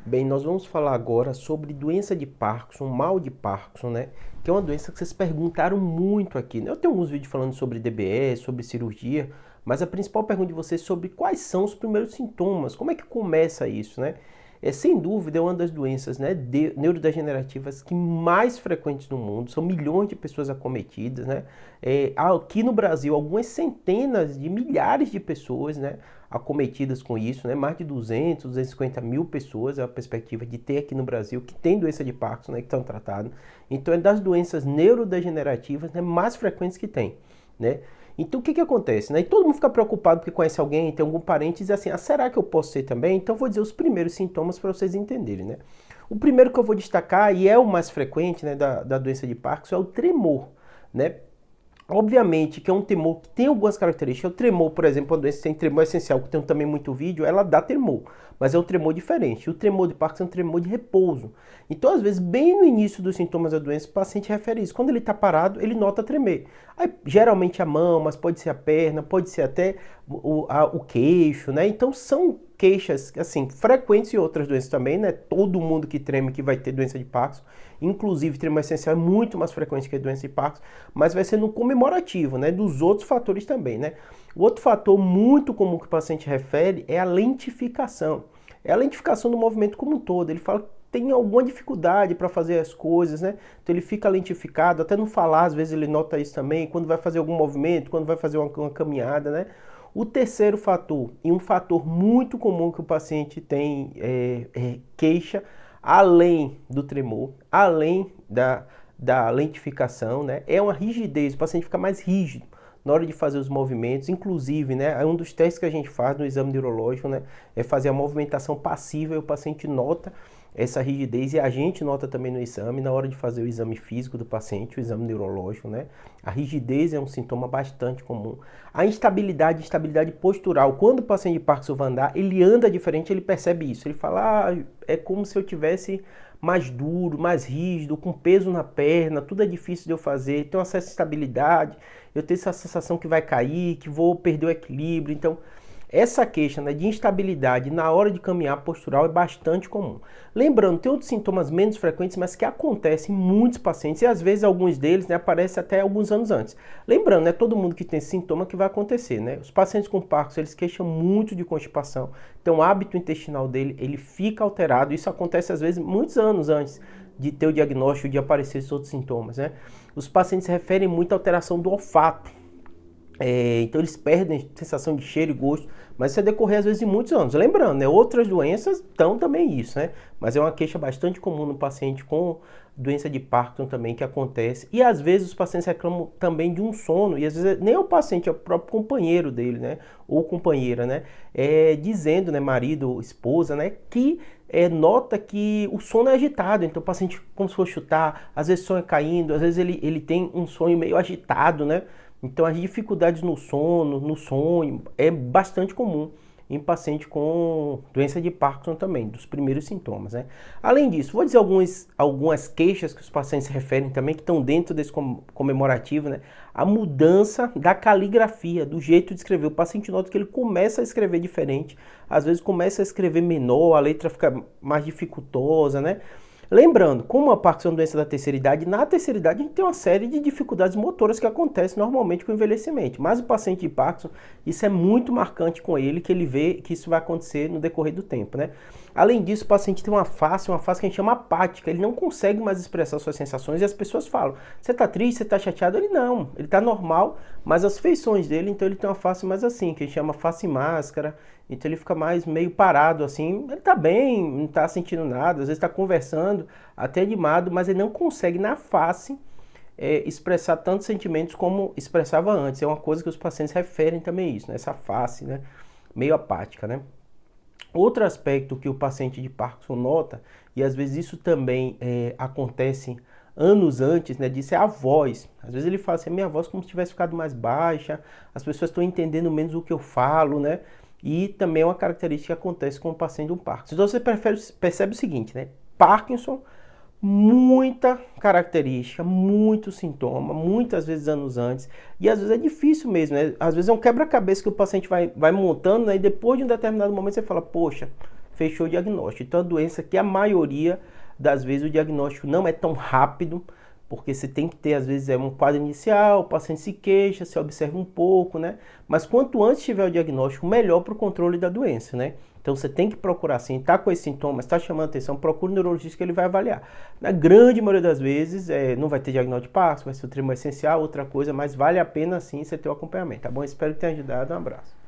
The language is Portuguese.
Bem, nós vamos falar agora sobre doença de Parkinson, mal de Parkinson, né? Que é uma doença que vocês perguntaram muito aqui, né? Eu tenho alguns vídeos falando sobre DBS, sobre cirurgia, mas a principal pergunta de vocês é sobre quais são os primeiros sintomas, como é que começa isso, né? Sem dúvida, é uma das doenças, né, neurodegenerativas que mais frequentes no mundo, são milhões de pessoas acometidas, né? Aqui no Brasil, algumas centenas de milhares de pessoas, né, acometidas com isso, né? Mais de 250 mil pessoas, é a perspectiva de ter aqui no Brasil, que tem doença de Parkinson, né, que estão tratadas. Então é das doenças neurodegenerativas, né, mais frequentes que tem, né? Então o que acontece, né? E todo mundo fica preocupado porque conhece alguém, tem algum parente e diz assim, será que eu posso ser também? Então eu vou dizer os primeiros sintomas para vocês entenderem, né? O primeiro que eu vou destacar, e é o mais frequente, né, da doença de Parkinson, é o tremor, né? Obviamente que é um tremor que tem algumas características. O tremor, por exemplo, uma doença que tem tremor essencial, que tem também muito vídeo, ela dá tremor, mas é um tremor diferente. O tremor de Parkinson é um tremor de repouso. Então, às vezes, bem no início dos sintomas da doença, o paciente refere isso. Quando ele está parado, ele nota tremer. Aí, geralmente a mão, mas pode ser a perna, pode ser até o queixo, né? Então, são queixas, assim, frequentes em outras doenças também, né? Todo mundo que treme que vai ter doença de Parkinson, inclusive tremor essencial é muito mais frequente que a doença de Parkinson, mas vai ser no comemorativo, né? Dos outros fatores também, né? O outro fator muito comum que o paciente refere é a lentificação. É a lentificação do movimento como um todo. Ele fala que tem alguma dificuldade para fazer as coisas, né? Então ele fica lentificado, até não falar, às vezes ele nota isso também, quando vai fazer algum movimento, quando vai fazer uma caminhada, né? O terceiro fator, e um fator muito comum que o paciente tem queixa, além do tremor, além da lentificação, né, é uma rigidez, o paciente fica mais rígido na hora de fazer os movimentos, inclusive, né, é um dos testes que a gente faz no exame neurológico, né, é fazer a movimentação passiva e o paciente nota essa rigidez e a gente nota também no exame, na hora de fazer o exame físico do paciente, o exame neurológico, né? A rigidez é um sintoma bastante comum. A instabilidade postural, quando o paciente de Parkinson vai andar, ele anda diferente, ele percebe isso. Ele fala, é como se eu tivesse mais duro, mais rígido, com peso na perna, tudo é difícil de eu fazer, tenho acesso à estabilidade, eu tenho essa sensação que vai cair, que vou perder o equilíbrio, então essa queixa, né, de instabilidade na hora de caminhar postural é bastante comum. Lembrando, tem outros sintomas menos frequentes, mas que acontecem em muitos pacientes e às vezes alguns deles, né, aparecem até alguns anos antes. Lembrando, é todo mundo que tem esse sintoma que vai acontecer, né? Os pacientes com Parkinson, eles queixam muito de constipação, então o hábito intestinal dele, ele fica alterado, isso acontece às vezes muitos anos antes de ter o diagnóstico, de aparecer esses outros sintomas, né? Os pacientes referem muito à alteração do olfato, então eles perdem sensação de cheiro e gosto, mas isso é decorrer às vezes de muitos anos. Lembrando, né, outras doenças estão também isso, né? Mas é uma queixa bastante comum no paciente com doença de Parkinson também que acontece. E às vezes os pacientes reclamam também de um sono, e às vezes nem é o paciente, é o próprio companheiro dele, né? Ou companheira, né? Dizendo, né, marido ou esposa, né, que nota que o sono é agitado, então o paciente, como se fosse chutar, às vezes sonha caindo, às vezes ele tem um sonho meio agitado, né? Então as dificuldades no sono, no sonho, é bastante comum em paciente com doença de Parkinson também, dos primeiros sintomas, né? Além disso, vou dizer algumas queixas que os pacientes referem também, que estão dentro desse comemorativo, né? A mudança da caligrafia, do jeito de escrever. O paciente nota que ele começa a escrever diferente, às vezes começa a escrever menor, a letra fica mais dificultosa, né? Lembrando, como a Parkinson é uma doença da terceira idade, na terceira idade a gente tem uma série de dificuldades motoras que acontecem normalmente com o envelhecimento. Mas o paciente de Parkinson, isso é muito marcante com ele, que ele vê que isso vai acontecer no decorrer do tempo, né? Além disso, o paciente tem uma face que a gente chama apática, ele não consegue mais expressar suas sensações e as pessoas falam, você tá triste, você tá chateado? Ele não, ele tá normal, mas as feições dele, então ele tem uma face mais assim, que a gente chama face máscara, então ele fica mais meio parado assim, ele tá bem, não tá sentindo nada, às vezes tá conversando, até animado, mas ele não consegue na face expressar tantos sentimentos como expressava antes. É uma coisa que os pacientes referem também isso, né? Essa face, né? Meio apática, né? Outro aspecto que o paciente de Parkinson nota, e às vezes isso também acontece anos antes, né, disso é a voz. Às vezes ele fala assim, minha voz como se tivesse ficado mais baixa, as pessoas estão entendendo menos o que eu falo, né? E também é uma característica que acontece com o paciente do Parkinson. Então você percebe o seguinte, né? Parkinson, muita característica, muito sintoma, muitas vezes anos antes, e às vezes é difícil mesmo, né? Às vezes é um quebra-cabeça que o paciente vai montando, né? E depois de um determinado momento você fala, poxa, fechou o diagnóstico. Então, é uma doença que a maioria das vezes o diagnóstico não é tão rápido, porque você tem que ter, às vezes, um quadro inicial, o paciente se queixa, se observa um pouco, né? Mas quanto antes tiver o diagnóstico, melhor para o controle da doença, né? Então você tem que procurar, assim, tá com esses sintomas, tá chamando atenção, procura o neurologista que ele vai avaliar. Na grande maioria das vezes, não vai ter diagnóstico de Parkinson, vai ser o tremor essencial, outra coisa, mas vale a pena, sim, você ter o acompanhamento, tá bom? Espero que tenha ajudado, um abraço.